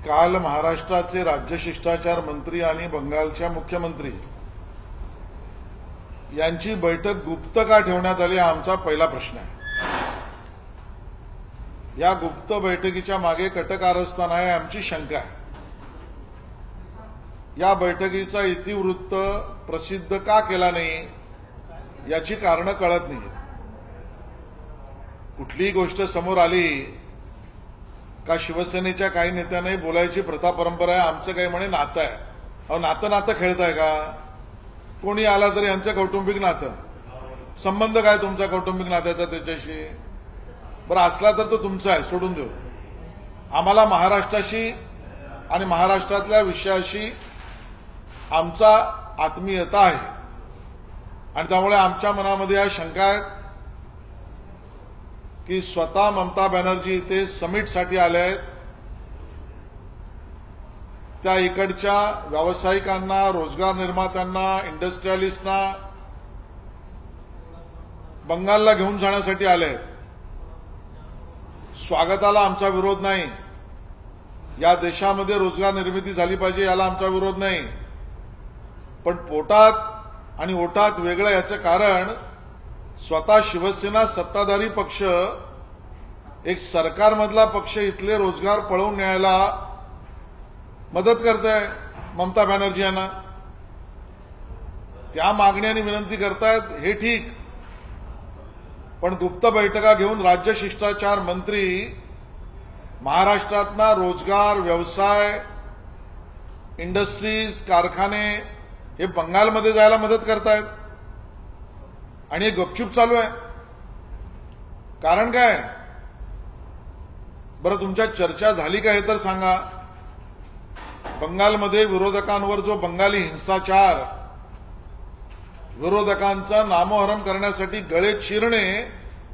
काल महाराष्ट्राचे राज्य शिष्टाचार मंत्री आणि बंगालच्या मुख्यमंत्री यांची बैठक गुप्त का ठेवण्यात आली हा आमचा पहिला प्रश्न आहे। या गुप्त बैठकीच्या मागे कटकारस्थान आहे आमची शंका आहे। या बैठकीचा इतिवृत्त प्रसिद्ध का केला नाही याची कारणं कळत नाही। कुठलीही गोष्ट समोर आली का शिवसेनेच्या काही नेत्यांनाही बोलायची प्रथा परंपरा आहे, आमचं काही म्हणे नातं आहे। अहो नातं खेळताय का? कोणी आला तरी यांचं कौटुंबिक नातं, संबंध काय तुमचा कौटुंबिक नात्याचा त्याच्याशी? बरं असला तर तो तुमचा आहे, सोडून देऊ। आम्हाला महाराष्ट्राशी आणि महाराष्ट्रातल्या विषयाशी आमचा आत्मीयता आहे आणि त्यामुळे आमच्या मनामध्ये या शंका आहेत की स्वतः ममता बॅनर्जी इथे समिटसाठी आले आहेत, त्या इकडच्या व्यावसायिकांना, रोजगार निर्मात्यांना, इंडस्ट्रियलिस्टना बंगालला घेऊन जाण्यासाठी आले आहेत। स्वागताला आमचा विरोध नाही, या देशामध्ये रोजगार निर्मिती झाली पाहिजे याला आमचा विरोध नाही, पण पोटात आणि ओठात वेगळं याचं कारण स्वतः शिवसेना सत्ताधारी पक्ष, एक सरकारमधला पक्ष इथले रोजगार पळवून न्यायला मदत करताय ममता बॅनर्जी यांना। त्या मागणी आणि विनंती करतायत हे ठीक, पण गुप्त बैठका घेऊन राज्य शिष्टाचार मंत्री महाराष्ट्रातना रोजगार, व्यवसाय, इंडस्ट्रीज, कारखाने हे बंगालमध्ये जायला मदत करतायत आणि हे गपचूप चालू आहे। कारण काय? बरं तुमच्या चर्चा झाली का हे तर सांगा। बंगालमध्ये विरोधकांवर जो बंगाली हिंसाचार, विरोधकांचा नामोहरम करण्यासाठी गळे चिरणे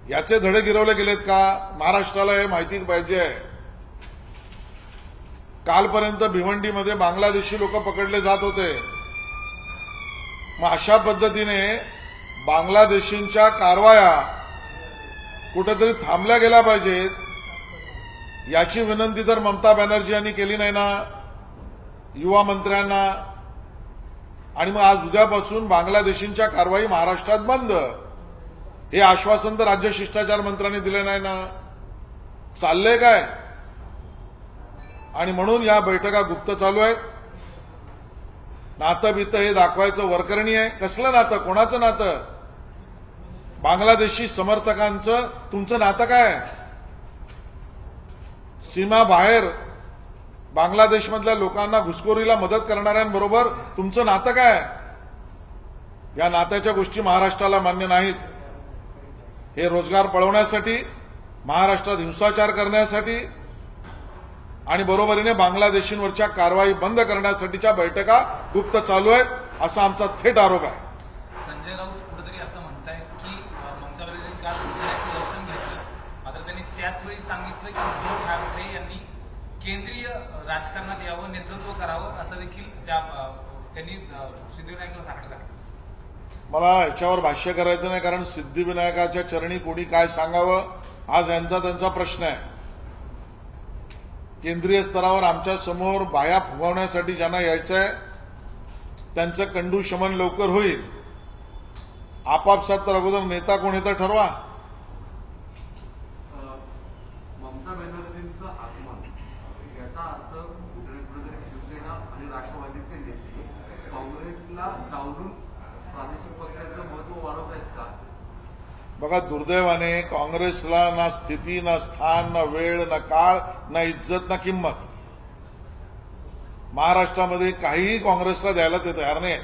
याचे धडे गिरवले गेलेत का? महाराष्ट्राला हे माहिती पाहिजे। कालपर्यंत भिवंडीमध्ये बांगलादेशी लोक पकडले जात होते, मग अशा पद्धतीने बांगलादेशींच्या कारवाया कुठेतरी थांबल्या गेल्या पाहिजेत याची विनंती तर ममता बॅनर्जी यांनी केली नाही ना युवा मंत्र्यांना। आणि मग आज उद्यापासून बांगलादेशींच्या कारवाई महाराष्ट्रात बंद हे आश्वासन तर राज्य शिष्टाचार मंत्र्यांनी दिले नाही ना। चाललंय काय? आणि म्हणून या बैठका गुप्त चालू आहेत। नातं बितं हे दाखवायचं वरकरणी आहे। कसलं नातं? कोणाचं नातं? बांगलादेशी समर्थकांचं तुमचं नातं काय? सीमा बाहेर बांगलादेशमधल्या लोकांना घुसखोरीला मदत करणाऱ्यांबरोबर तुमचं नातं काय? या नात्याच्या गोष्टी महाराष्ट्राला मान्य नाहीत। हे रोजगार पळवण्यासाठी, महाराष्ट्रात हिंसाचार करण्यासाठी आणि बरोबरीने बांगलादेशींवरच्या कारवाई बंद करण्यासाठीच्या बैठका गुप्त चालू आहेत असा आमचा थेट आरोप आहे। संजय राऊत कुठेतरी असं म्हणतायत की ममता बॅनर्जी काल दर्शन घ्यायचं, मात्र त्यांनी त्याच वेळी सांगितलं की उद्धव ठाकरे यांनी केंद्रीय राजकारणात यावं, नेतृत्व करावं असं देखील त्यांनी सिद्धिविनायकला सांगितलं। मला याच्यावर भाष्य करायचं नाही, कारण सिद्धिविनायकाच्या चरणी कोणी काय सांगावं आज यांचा त्यांचा प्रश्न आहे। केंद्रीय स्तरावर आमच्या समोर बाया फुगवण्यासाठी ज्यांना यायचंय त्यांचं कंडू शमन लवकर होईल। आपापसात तर अगोदर नेता कोण येतं ठरवा। ममता बॅनर्जींचं आगमन याचा अर्थ कुठेतरी शिवसेना आणि राष्ट्रवादीचे नेते काँग्रेसला जाऊन प्रादेशिक पक्षाचं महत्व वाढवत आहेत का? बघा, दुर्दैवाने काँग्रेसला ना स्थिती, ना स्थान, ना वेळ, ना काळ, ना इज्जत, ना किंमत महाराष्ट्रामध्ये काहीही काँग्रेसला द्यायला ते तयार नाही।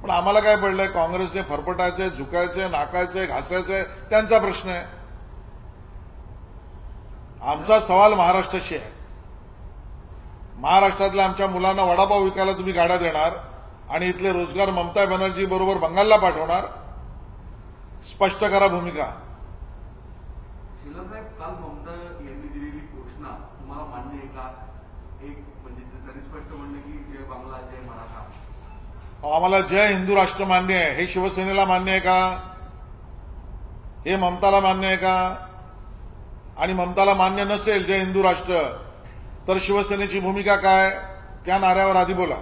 पण आम्हाला काय पडलंय? काँग्रेसने फरफटायचे, झुकायचे, नाकायचे, घासायचे त्यांचा प्रश्न आहे। आमचा सवाल महाराष्ट्राशी आहे। महाराष्ट्रातल्या आमच्या मुलांना वडापाव विकायला तुम्ही गाड्या देणार आणि इथले रोजगार ममता बॅनर्जी बरोबर बंगालला पाठवणार? स्पष्ट करा भूमिका। शिला साहेब, काल ममता यांनी दिलेली घोषणा तुम्हाला मान्य आहे का? एक म्हणजे त्यांनी स्पष्ट म्हणलं की जय बांगला, जय मराठा। आम्हाला जय हिंदू राष्ट्र मान्य आहे, हे शिवसेनेला मान्य आहे का? हे ममताला मान्य आहे का? आणि ममताला मान्य नसेल जय हिंदू राष्ट्र तर शिवसेनेची भूमिका काय, त्या नाऱ्यावर आधी बोला.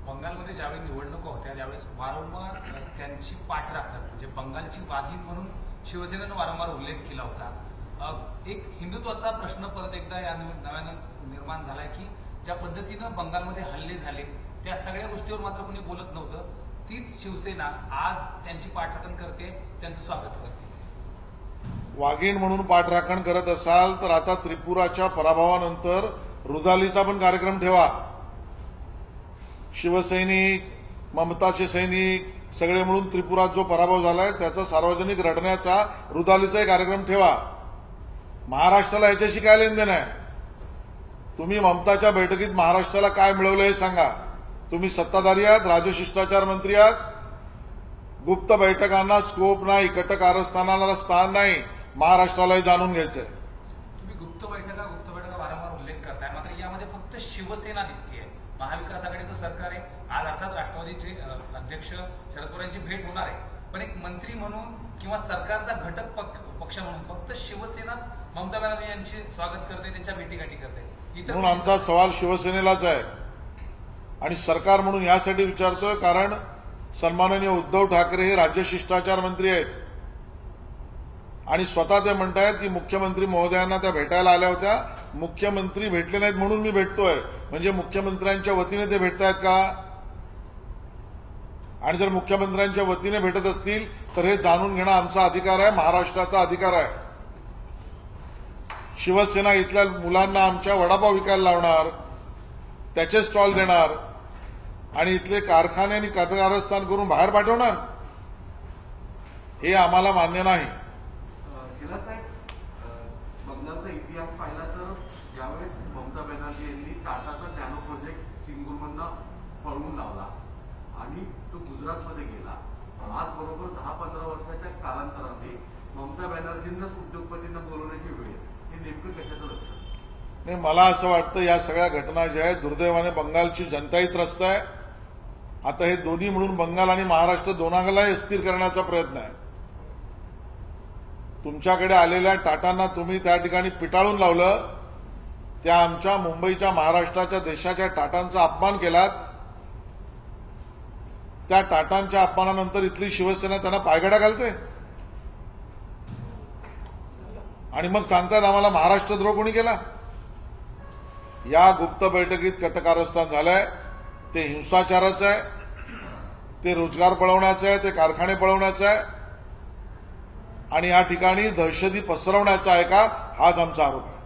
बंगालमध्ये ज्यावेळी निवडणुका होत्या त्यावेळेस वारंवार त्यांची पाठराखण म्हणजे बंगालची वाघीण म्हणून शिवसेनेनं वारंवार उल्लेख केला होता. एक हिंदुत्वाचा प्रश्न परत एकदा या नव्यानं निर्माण झालाय की ज्या पद्धतीनं बंगालमध्ये हल्ले झाले त्या सगळ्या गोष्टीवर मात्र कोणी बोलत नव्हतं. तीच शिवसेना आज त्यांची पाठराखण करते, त्यांचं स्वागत करते. वाघीण म्हणून पाठराखण करत असाल तर आता त्रिपुराच्या पराभवानंतर रुदालीचा पण कार्यक्रम ठेवा. शिवसैनिक, ममताचे सैनिक सगळे मिळून त्रिपुरात जो पराभव झालाय त्याचा सार्वजनिक रडण्याचा रुदालीचा कार्यक्रम ठेवा. महाराष्ट्राला याच्याशी काय लेनदेन आहे? तुम्ही ममताच्या बैठकीत महाराष्ट्राला काय मिळवलं हे सांगा. तुम्ही सत्ताधारी आहात, राजशिष्टाचार मंत्री आहात. गुप्त बैठकांना स्कोप नाही, कट कारस्थानाला स्थान नाही. महाराष्ट्राला हे जाणून घ्यायचंय. तुम्ही गुप्त बैठका वारंवार उल्लेख करताय, मात्र यामध्ये फक्त शिवसेना दिसतीये. महाविकास आघाडीचं सरकार आहे. आज अर्थात राष्ट्रवादीचे अध्यक्ष शरद पवार यांची भेट होणार आहे, पण एक मंत्री म्हणून किंवा सरकारचा घटक पक्ष म्हणून फक्त शिवसेनाच ममता बॅनर्जी यांचे स्वागत करते, त्यांच्या भेटीगाठी करते. म्हणून आमचा सवाल शिवसेनेलाच आहे आणि सरकार म्हणून यासाठी विचारतोय कारण सन्माननीय उद्धव ठाकरे हे राज्य शिष्टाचार मंत्री आहेत आणि स्वतः ते म्हणतायत की मुख्यमंत्री महोदयांना त्या भेटायला आल्या होत्या. मुख्यमंत्री भेटले नाहीत म्हणून मी भेटतोय, म्हणजे मुख्यमंत्र्यांच्या वतीने ते भेटतायत का? आणि जर मुख्यमंत्र्यांच्या वतीने भेटत असतील तर हे जाणून घेणं आमचा अधिकार आहे, महाराष्ट्राचा अधिकार आहे. शिवसेना इथल्या मुलांना आमच्या वडापाव विकायला लावणार, त्याचे स्टॉल देणार आणि इथले कारखाने आणि कारस्थान करून बाहेर पाठवणार, हे आम्हाला मान्य नाही. शिलासाहेब, बंगालचा इतिहास पाहिला तर ज्यावेळेस ममता बॅनर्जी यांनी टाटाचा नॅनो प्रोजेक्ट सिंगूरमधनं पळवून लावला आणि तो गुजरातमध्ये गेला. आज बरोबर 10-15 वर्षाच्या कालांतराने ममता बॅनर्जींनाच उद्योगपतींना बोलवण्याची वेळ. हे नेमकं कशाचं लक्षण? नाही, मला असं वाटतं या सगळ्या घटना ज्या आहेत दुर्दैवाने बंगालची जनताही त्रस्त आहे. आता हे दोन्ही मिळून बंगाल आणि महाराष्ट्र दोनागलाही अस्थिर करण्याचा प्रयत्न आहे. तुमच्याकडे आलेल्या टाटांना तुम्ही त्या ठिकाणी पिटाळून लावलं, त्या आमच्या मुंबईच्या, महाराष्ट्राच्या, देशाच्या टाटांचा अपमान केलात. त्या टाटांच्या अपमानानंतर इथली शिवसेना त्यांना पायघडा घालते आणि मग सांगतात आम्हाला महाराष्ट्रद्रोह कोणी केला. या गुप्त बैठकीत कटकारस्थान झालंय ते हिंसाचाराचं आहे, ते रोजगार पळवण्याचं आहे, ते कारखाने पळवण्याचं आहे आणि या ठिकाणी दहशती पसरवण्याचा आहे का, हाच आमचा आरोप आहे.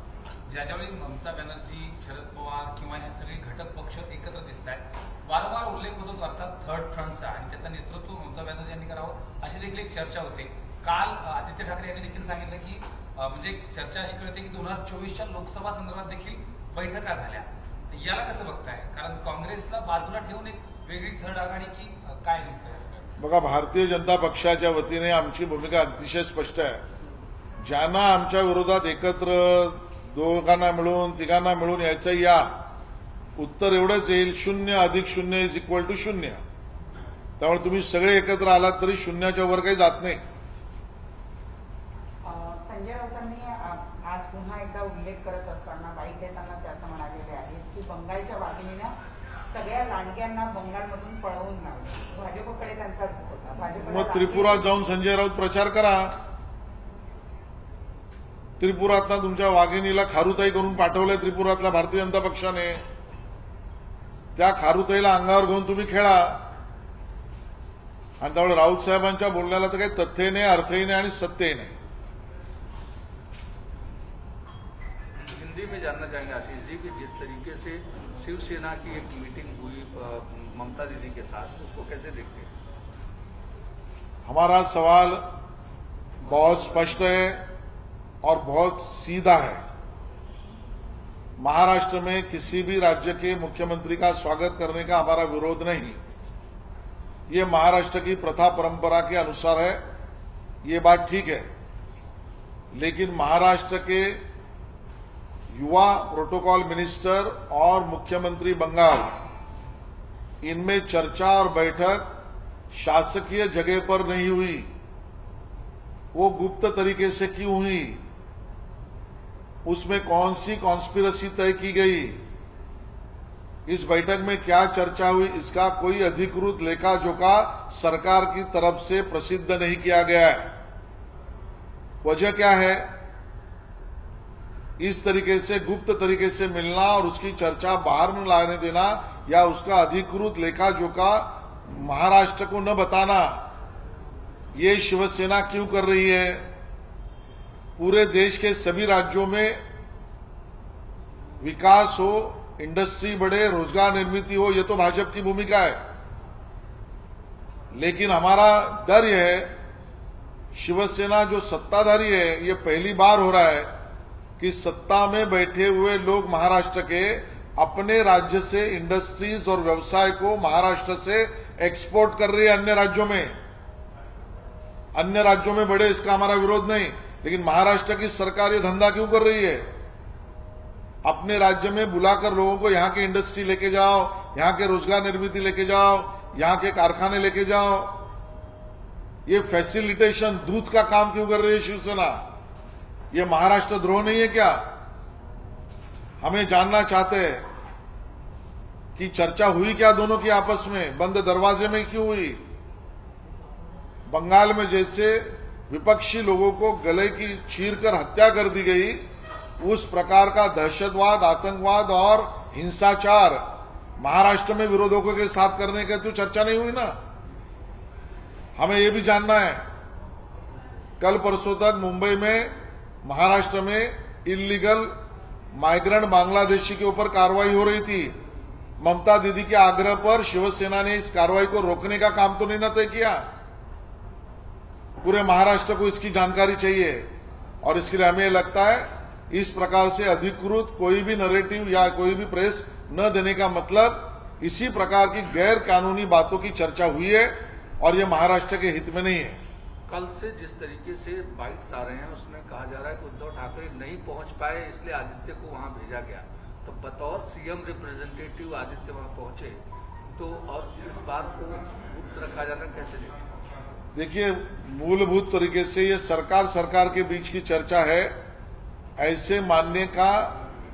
ज्याच्यावेळी ममता बॅनर्जी, शरद पवार किंवा हे सगळे घटक पक्ष एकत्र दिसत आहेत, वारंवार उल्लेख होतो अर्थात थर्ड फ्रंटचा आणि त्याचं नेतृत्व ममता बॅनर्जी यांनी करावं अशी देखील एक चर्चा होते. काल आदित्य ठाकरे यांनी देखील सांगितलं की म्हणजे चर्चा अशी कळते की 2024च्या लोकसभा संदर्भात देखील बैठका झाल्या. याला कसं बघताय? कारण काँग्रेसला बाजूला ठेवून एक वेगळी थर्ड आघाडी की काय नेमकं? बघा, भारतीय जनता पक्षाच्या वतीने आमची भूमिका अतिशय स्पष्ट आहे. ज्यांना आमच्या विरोधात एकत्र दोघांना मिळून तिघांना मिळून यायचं या, उत्तर एवढंच येईल, 0+0 = 0. त्यामुळे तुम्ही सगळे एकत्र आलात तरी शून्याच्या वर काही जात नाही. संजय राऊतांनी आज पुन्हा एकदा उल्लेख करत असताना बाईट देताना ते असं म्हणालेले आहेत की बंगालच्या वाघिणीनं सगळ्या लांडग्यांना बंगालमधून पळवून लावलं. भाजपकडे त्यांचा होता. मग त्रिपुरात जाऊन संजय राऊत प्रचार करा. त्रिपुरातला तुमच्या वाघिणीला खारुताई करून पाठवलंय त्रिपुरातल्या भारतीय जनता पक्षाने. त्या खारुताईला अंगावर घेऊन तुम्ही खेळा. आणि त्यामुळे राऊत साहेबांच्या बोलण्याला तर काही तथ्यही नाही, अर्थही नाही आणि सत्यही नाही. हिंदी में जानना चाहेंगे आशीष जी कि जिस तरीके से शिवसेना की एक मीटिंग हुई ममता दीदी के साथ, उसको कैसे देखते हैं? हमारा सवाल बहुत स्पष्ट है और बहुत सीधा है. महाराष्ट्र में किसी भी राज्य के मुख्यमंत्री का स्वागत करने का हमारा विरोध नहीं. ये महाराष्ट्र की प्रथा परंपरा के अनुसार है, ये बात ठीक है. लेकिन महाराष्ट्र के युवा प्रोटोकॉल मिनिस्टर और मुख्यमंत्री बंगाल, इनमें चर्चा और बैठक शासकीय जगह पर नहीं हुई. वो गुप्त तरीके से क्यों हुई? उसमें कौन सी कॉन्स्पिरसी तय की गई, इस बैठक में क्या चर्चा हुई, इसका कोई अधिकृत लेखा जोखा सरकार की तरफ से प्रसिद्ध नहीं किया गया है। वजह क्या है? इस तरीके से गुप्त तरीके से मिलना और उसकी चर्चा बाहर न लाने देना या उसका अधिकृत लेखा जोखा महाराष्ट्र को न बताना, ये शिवसेना क्यों कर रही है? पूरे देश के सभी राज्यों में विकास हो, इंडस्ट्री बढ़े, रोजगार निर्मित हो, ये तो भाजपा की भूमिका है। लेकिन हमारा डर यह है, शिवसेना जो सत्ताधारी है, ये पहली बार हो रहा है कि सत्ता में बैठे हुए लोग महाराष्ट्र के अपने राज्य से इंडस्ट्रीज और व्यवसाय को महाराष्ट्र से एक्सपोर्ट कर रही है अन्य राज्यों में। अन्य राज्यों में बढ़े, इसका हमारा विरोध नहीं, लेकिन महाराष्ट्र की सरकार ये धंधा क्यों कर रही है? अपने राज्य में बुलाकर लोगों को यहाँ की इंडस्ट्री लेके जाओ, यहाँ के रोजगार निर्मित लेके जाओ, यहाँ के कारखाने लेके जाओ, ये फैसिलिटेशन दूध का काम क्यों कर रही है शिवसेना? ये महाराष्ट्र द्रोह नहीं है क्या? हमें जानना चाहते हैं कि चर्चा हुई क्या दोनों की आपस में, बंद दरवाजे में क्यों हुई? बंगाल में जैसे विपक्षी लोगों को गले की चीर कर हत्या कर दी गई, उस प्रकार का दहशतवाद, आतंकवाद और हिंसाचार महाराष्ट्र में विरोधकों के साथ करने की तो चर्चा नहीं हुई ना। हमें यह भी जानना है, कल परसों तक मुंबई में, महाराष्ट्र में इल्लीगल माइग्रेंट बांग्लादेशी के ऊपर कार्रवाई हो रही थी। ममता दीदी के आग्रह पर शिवसेना ने इस कार्रवाई को रोकने का काम तो नहीं न तय किया। पूरे महाराष्ट्र को इसकी जानकारी चाहिए और इसके लिए हमें लगता है इस प्रकार से अधिकृत कोई भी नैरेटिव या कोई भी प्रेस न देने का मतलब इसी प्रकार की गैर कानूनी बातों की चर्चा हुई है और ये महाराष्ट्र के हित में नहीं है। कल से जिस तरीके से बाइट्स आ रहे हैं उसमें कहा जा रहा है कि उद्धव ठाकरे नहीं पहुंच पाए, इसलिए आदित्य को वहां भेजा गया। तो बतौर सीएम रिप्रेजेंटेटिव आदित्य वहां पहुंचे, तो और इस बात को गुप्त रखा जाना कैसे देखिए? देखिए, मूलभूत तरीके से ये सरकार के बीच की चर्चा है, ऐसे मानने का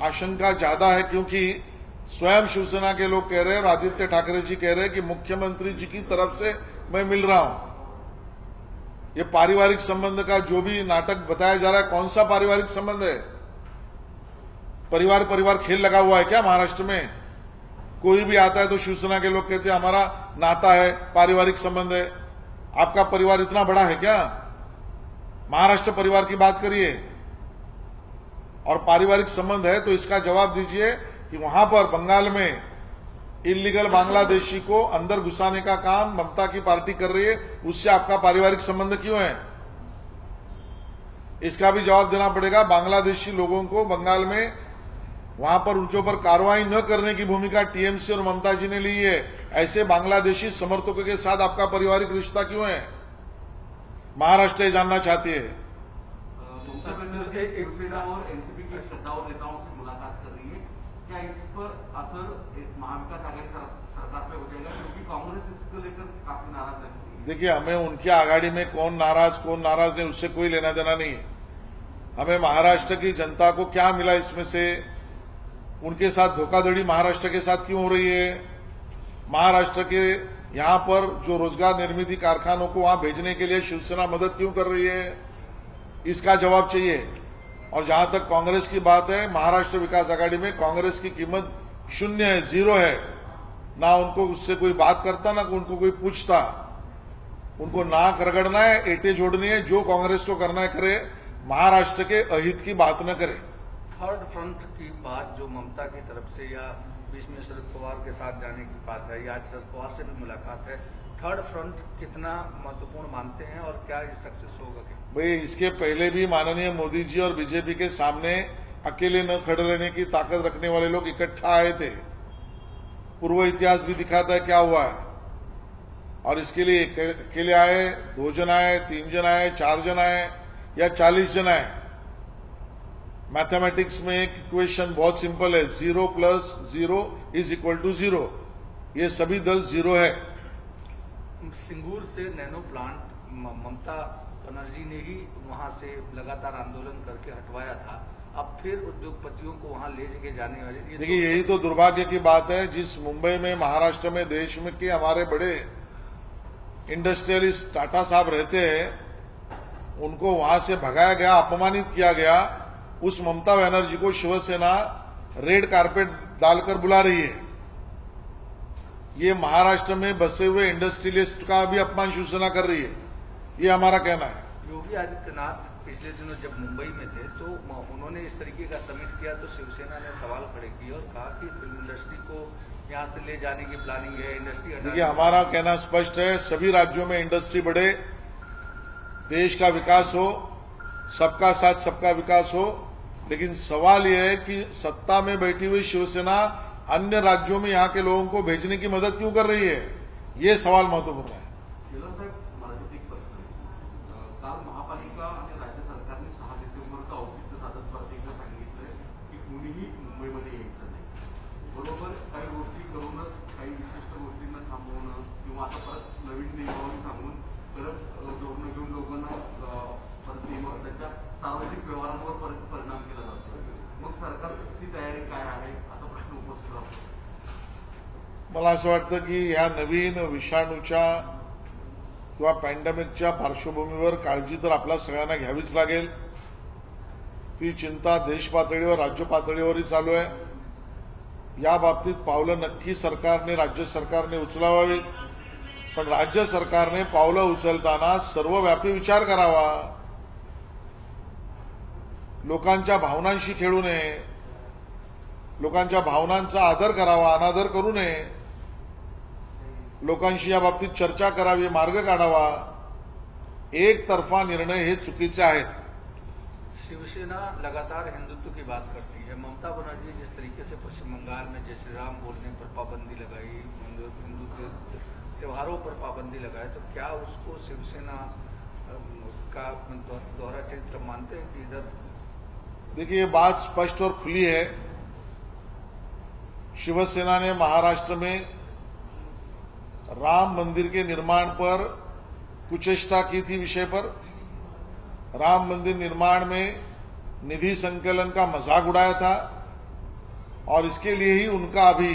आशंका ज्यादा है, क्योंकि स्वयं शिवसेना के लोग कह रहे हैं और आदित्य ठाकरे जी कह रहे हैं कि मुख्यमंत्री जी की तरफ से मैं मिल रहा हूं। ये पारिवारिक संबंध का जो भी नाटक बताया जा रहा है, कौन सा पारिवारिक संबंध है? परिवार खेल लगा हुआ है क्या महाराष्ट्र में? कोई भी आता है तो शिवसेना के लोग कहते हैं हमारा नाता है, पारिवारिक संबंध है। आपका परिवार इतना बड़ा है क्या? महाराष्ट्र परिवार की बात करिए। और पारिवारिक संबंध है तो इसका जवाब दीजिए कि वहां पर बंगाल में इल्लीगल बांग्लादेशी को अंदर घुसाने का काम ममता की पार्टी कर रही है, उससे आपका पारिवारिक संबंध क्यों है? इसका भी जवाब देना पड़ेगा। बांग्लादेशी लोगों को बंगाल में वहां पर उनके ऊपर कार्रवाई न करने की भूमिका टीएमसी और ममता जी ने ली है। ऐसे बांग्लादेशी समर्थकों के साथ आपका पारिवारिक रिश्ता क्यों है? महाराष्ट्र ये जानना चाहती है। ममता बनर्जी शिवसेना और एनसीपी के श्रद्धाऊ नेताओं से मुलाकात कर रही है, क्या इस पर असर एक महाविकास आघाड़ी सरकार पे हो जाएगा, क्योंकि कांग्रेस इसको लेकर काफी नाराज रहती है? देखिए, हमें उनकी आघाड़ी में कौन नाराज नहीं, उससे कोई लेना देना नहीं है। हमें महाराष्ट्र की जनता को क्या मिला इसमें से? उनके साथ धोखाधड़ी महाराष्ट्र के साथ क्यों हो रही है? महाराष्ट्र के यहां पर जो रोजगार निर्मित कारखानों को वहां भेजने के लिए शिवसेना मदद क्यों कर रही है? इसका जवाब चाहिए। और जहां तक कांग्रेस की बात है, महाराष्ट्र विकास आघाड़ी में कांग्रेस की कीमत 0 है, 0 है। ना उनको उससे कोई बात करता, ना उनको कोई पूछता। उनको नाक रगड़ना है, एटे जोड़नी है, जो कांग्रेस को करना है करे, महाराष्ट्र के अहित की बात न करे। थर्ड फ्रंट की बात जो ममता की तरफ से या बीच में शरद पवार के साथ जाने की बात है, या आज शरद पवार से भी मुलाकात है, थर्ड फ्रंट कितना महत्वपूर्ण मानते हैं और क्या ये सक्सेस होगा? क्या भाई, इसके पहले भी माननीय मोदी जी और बीजेपी के सामने अकेले न खड़े रहने की ताकत रखने वाले लोग इकट्ठा आए थे। पूर्व इतिहास भी दिखाता है क्या हुआ है। और इसके लिए अकेले आए, 2 जन आए, 3 जन आए, 4 जन आए या 40 जन आए। मैथमेटिक्स में एक इक्वेशन बहुत सिंपल है, 0 + 0 = 0। ये सभी दल 0 है। सिंगूर से नैनो प्लांट ममता बनर्जी ने ही वहां से लगातार आंदोलन करके हटवाया था। अब फिर उद्योगपतियों को वहां ले के जाने वाले देखिए, यही तो दुर्भाग्य की बात है। जिस मुंबई में, महाराष्ट्र में, देश में के हमारे बड़े इंडस्ट्रियलिस्ट टाटा साहब रहते हैं, उनको वहां से भगाया गया, अपमानित किया गया। उस ममता बनर्जी को शिवसेना रेड कारपेट डालकर बुला रही है। ये महाराष्ट्र में बसे हुए इंडस्ट्रियलिस्ट का भी अपमान शिवसेना कर रही है, ये हमारा कहना है। योगी आदित्यनाथ पिछले दिनों जब मुंबई में थे तो उन्होंने इस तरीके का समिट किया तो शिवसेना ने सवाल खड़े किए और कहा कि फिल्म इंडस्ट्री को यहाँ से ले जाने की प्लानिंग है, इंडस्ट्री देखिए, हमारा कहना स्पष्ट है, सभी राज्यों में इंडस्ट्री बढ़े, देश का विकास हो, सबका साथ सबका विकास हो। लेकिन सवाल यह है कि सत्ता में बैठी हुई शिवसेना अन्य राज्यों में यहाँ के लोगों को भेजने की मदद क्यों कर रही है, ये सवाल महत्वपूर्ण है। गेला साहेब, मराठीत एक प्रश्न आहे. काल महापालिका आणि राज्य सरकारने 6 डिसेंबरचं औचित्य साधत प्रत्येकाला सांगितलंय की कुणीही मुंबईमध्ये यायचं नाही. बरोबर, काही गोष्टी करूनच काही विशिष्ट गोष्टींना थांबवणं किंवा आता परत नवीन नियमावली सांगून परत धोरणं घेऊन लोकांना परत नियम त्यांच्या सार्वजनिक व्यवहारांवर परत परिणाम केला जातो. मग सरकारची तयारी काय आहे असा प्रश्न उपस्थित होतो. मला असं वाटतं की या नवीन विषाणूच्या किंवा पॅन्डेमिकच्या पार्श्वभूमीवर काळजी तर आपल्या सगळ्यांना घ्यावीच लागेल. ती चिंता देश पातळीवर, राज्य पातळीवरही चालू आहे. या बाबतीत पावलं नक्की सरकारने, राज्य सरकारने उचलावावी. पण राज्य सरकारने पावलं उचलताना सर्वव्यापी विचार करावा. लोकांच्या भावनांशी खेळू नये, लोकांच्या भावनांचा आदर करावा, अनादर करू नये. लोकांशी या बाबतीत चर्चा करावी, मार्ग काढावा. एकतर्फा निर्णय हे चुकीचे आहेत. शिवसेना लगातार हिंदुत्व की बात करती है। ममता बनर्जी जिस तरीके से पश्चिम बंगाल में जय श्री राम बोलने पर पाबंदी लगाई, हिंदू त्योहारों पर पाबंदी लगाए, तो क्या उसको शिवसेना का दोहरा चरित्र मानते हैं कि इधर? देखिए, ये बात स्पष्ट और खुली है। शिवसेना ने महाराष्ट्र में राम मंदिर के निर्माण पर कुचेष्टा की थी। विषय पर राम मंदिर निर्माण में निधि संकलन का मजाक उड़ाया था और इसके लिए ही उनका अभी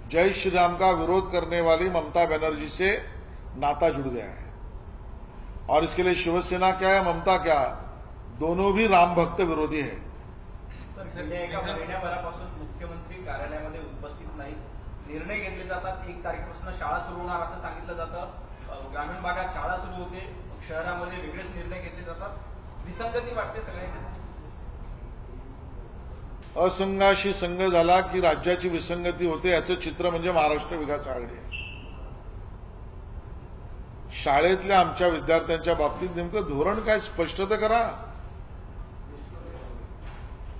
जय श्री राम का विरोध करने वाली ममता बनर्जी से नाता जुड़ गया है। और इसके लिए शिवसेना क्या है, ममता क्या, दोनों भी राम भक्त विरोधी है। सर, गेल्या एका महिन्याभरापासून मुख्यमंत्री कार्यालयामध्ये उपस्थित नाही. निर्णय घेतले जातात. 1 तारखेपासून शाळा सुरू होणार असं सांगितलं जातं. ग्रामीण भागात शाळा सुरू होते, शहरामध्ये वेगळेच निर्णय घेतले जातात. विसंगती वाटते सगळ्यांची. असंघाशी संघ झाला की राज्याची विसंगती होते, याचं चित्र म्हणजे महाराष्ट्र विकास आघाडी आहे. शाळेतल्या आमच्या विद्यार्थ्यांच्या बाबतीत नेमकं धोरण काय स्पष्ट तर करा.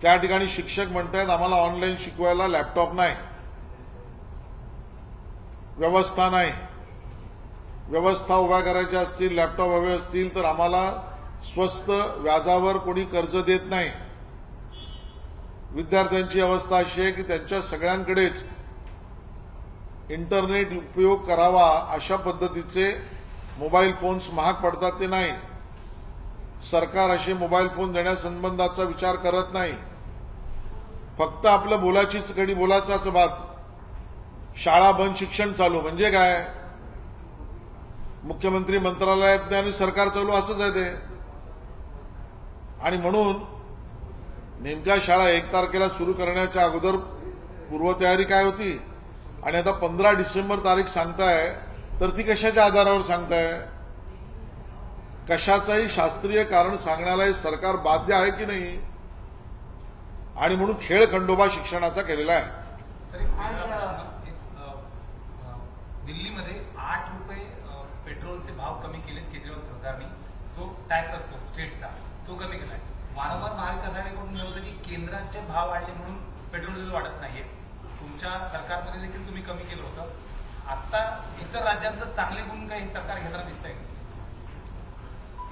त्या ठिकाणी शिक्षक म्हणतात आम्हाला ऑनलाईन शिकवायला लॅपटॉप नाही, व्यवस्था नाही. व्यवस्था उभ्या करायच्या असतील, लॅपटॉप हवे असतील तर आम्हाला स्वस्त व्याजावर कोणी कर्ज देत नाही. विद्यार्थ्यांची अवस्था अशी आहे की त्यांच्या सगळ्यांकडेच इंटरनेट उपयोग करावा अशा पद्धतीचे मोबाईल फोन्स महाग पडतात ते नाही. सरकार असे मोबाईल फोन देण्यासंबंधाचा विचार करत नाही. फक्त आपलं बोलाचीच कडी, बोलाचाच बात. शाळा बंद, शिक्षण चालू म्हणजे काय? मुख्यमंत्री मंत्रालयात नाही आणि सरकार चालू असंच आहे ते. आणि म्हणून नेमक्या शाळा 1 तारखेला सुरू करण्याच्या अगोदर पूर्वतयारी काय होती आणि आता 15 डिसेंबर तारीख सांगताय, तर ती कशाच्या आधारावर सांगताय? कशाचाही शास्त्रीय कारण सांगण्याला हे सरकार बाध्य आहे की नाही? आणि म्हणून खेळ खंडोबा शिक्षणाचा केलेला आहे. दिल्लीमध्ये 8 रुपये पेट्रोलचे भाव कमी केलेत केजरीवाल सरकारने. जो टॅक्स असतो स्टेटचा तो कमी केलाय. वारंवार महाविकास आघाडीकडून होतं की केंद्राचे भाव वाढले म्हणून पेट्रोल डिझेल वाढत नाहीये. तुमच्या सरकारमध्ये देखील तुम्ही कमी केलं होतं. आता इतर राज्यांचं चांगले गुण काही सरकार घेताना दिसतंय.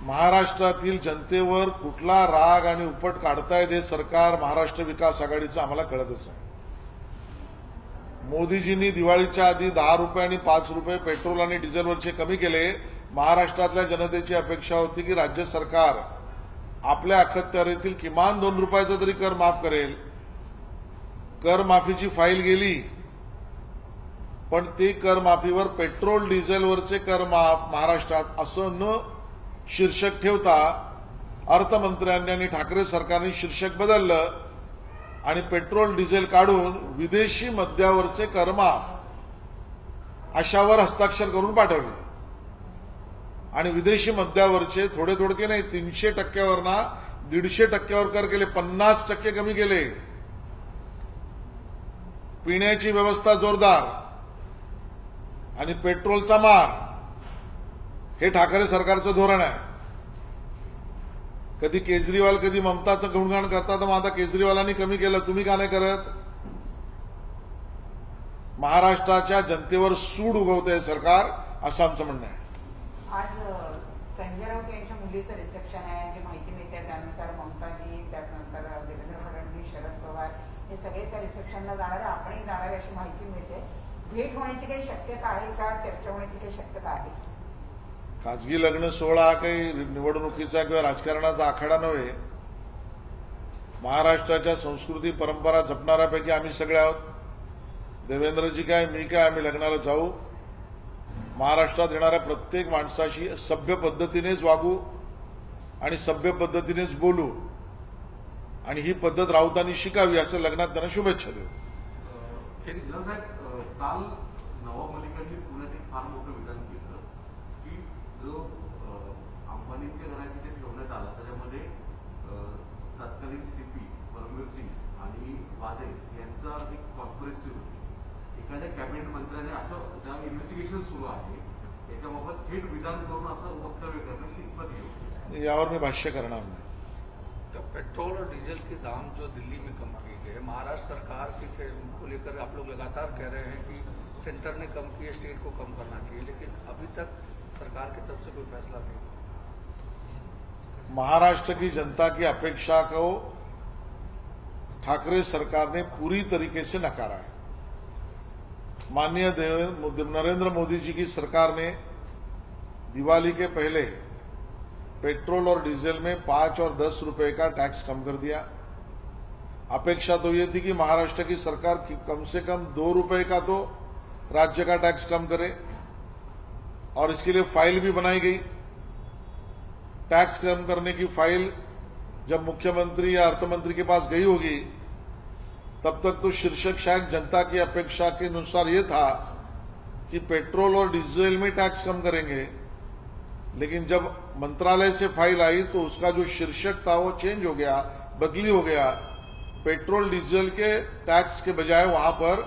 महाराष्ट्रातील जनतेवर कुठला राग आणि उपट काढतायत हे सरकार महाराष्ट्र विकास आघाडीचं आम्हाला कळतच नाही. मोदीजींनी दिवाळीच्या आधी 10 रुपये आणि 5 रुपये पेट्रोल आणि डिझेलवरचे कमी केले. महाराष्ट्रातल्या जनतेची अपेक्षा होती की राज्य सरकार आपल्या अखत्यारीतील किमान 2 रुपयाचा तरी कर माफ करेल. कर माफीची फाईल गेली, पण ती कर माफीवर पेट्रोल डिझेलवरचे कर माफ महाराष्ट्रात असं न शीर्षक ठेवता अर्थमंत्र्यांनी आणि ठाकरे सरकारने शीर्षक बदललं आणि पेट्रोल डिझेल काढून विदेशी मद्यावरचे कर माफ अशावर हस्ताक्षर करून पाठवले. आणि विदेशी मद्यावरचे थोडे थोडके नाही, 300% ना 150% कर केले, 50% कमी केले. पिण्याची व्यवस्था जोरदार आणि पेट्रोलचा मार, हे ठाकरे सरकारचं धोरण आहे. कधी केजरीवाल कधी ममताचं गुणगान करतात, मग आता केजरीवालांनी कमी केलं, तुम्ही का नाही करत? महाराष्ट्राच्या जनतेवर सूड उगवतंय सरकार, असं आमचं म्हणणं आहे. आज संजय राऊत यांच्या मुलीचं रिसेप्शन आहे, जी माहिती मिळते त्यानुसार ममताजी, त्यानंतर देवेंद्र फडणवीस, शरद पवार हे सगळे त्या रिसेप्शनला जाणारे, आपणही जाणारे अशी माहिती मिळते. भेट होण्याची काही शक्यता आहे का? चर्चा होण्याची काही शक्यता आहे? खाजगी लग्न सोहळा हा काही निवडणुकीचा किंवा राजकारणाचा आखाडा नव्हे. महाराष्ट्राच्या संस्कृती परंपरा जपणाऱ्यापैकी आम्ही सगळे आहोत. देवेंद्रजी काय, मी काय, आम्ही लग्नाला जाऊ. महाराष्ट्रात येणाऱ्या प्रत्येक माणसाशी सभ्य पद्धतीनेच वागू आणि सभ्य पद्धतीनेच बोलू, आणि ही पद्धत राऊतांनी शिकावी, असं लग्नात त्यांना शुभेच्छा देऊ. काल नवाब मलिकांनी पुण्यात एक फार मोठं विधान केलं की जो अंबानींच्या घराची ते ठेवण्यात आला त्याच्यामध्ये तत्कालीन सीपी परमवीर सिंग आणि वाजे यांचा एक कॉन्स्पिरसी होती. एखाद्या कॅबिनेट मंत्र्याने असं ज्या इन्व्हेस्टिगेशन सुरू आहे याच्याबाबत थेट विधान करून असं वक्तव्य करणं कितपत योग्य? यावर मी भाष्य करणार नाही. तो पेट्रोल और डीजल के दाम जो दिल्ली में कम किए गए, महाराष्ट्र सरकार को लेकर आप लोग लगातार कह रहे हैं कि सेंटर ने कम किए, स्टेट को कम करना चाहिए, लेकिन अभी तक सरकार की तरफ से कोई फैसला नहीं। महाराष्ट्र की जनता की अपेक्षा को ठाकरे सरकार ने पूरी तरीके से नकारा है. माननीय नरेंद्र मोदी जी की सरकार ने दिवाली के पहले पेट्रोल और डीजल में 5 और 10 रुपए का टैक्स कम कर दिया. अपेक्षा तो ये थी कि महाराष्ट्र की सरकार कम से कम 2 रुपए का तो राज्य का टैक्स कम करे, और इसके लिए फाइल भी बनाई गई. टैक्स कम करने की फाइल जब मुख्यमंत्री या अर्थमंत्री के पास गई होगी तब तक तो शीर्षक शायद जनता की अपेक्षा के अनुसार ये था कि पेट्रोल और डीजल में टैक्स कम करेंगे, लेकिन जब मंत्रालय से फाइल आई तो उसका जो शीर्षक था वो चेंज हो गया, बदली हो गया. पेट्रोल डीजल के टैक्स के बजाय वहां पर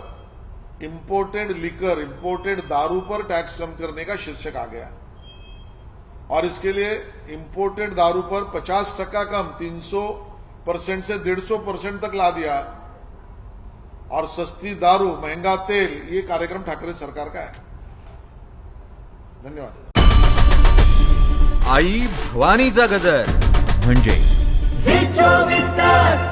इंपोर्टेड लिकर, इंपोर्टेड दारू पर टैक्स कम करने का शीर्षक आ गया. और इसके लिए इंपोर्टेड दारू पर 50% कम 300% से 150% तक ला दिया, और सस्ती दारू, महंगा तेल, ये कार्यक्रम ठाकरे सरकार का है. धन्यवाद. आई भवानीचा गजर म्हणजे झी 24 तास.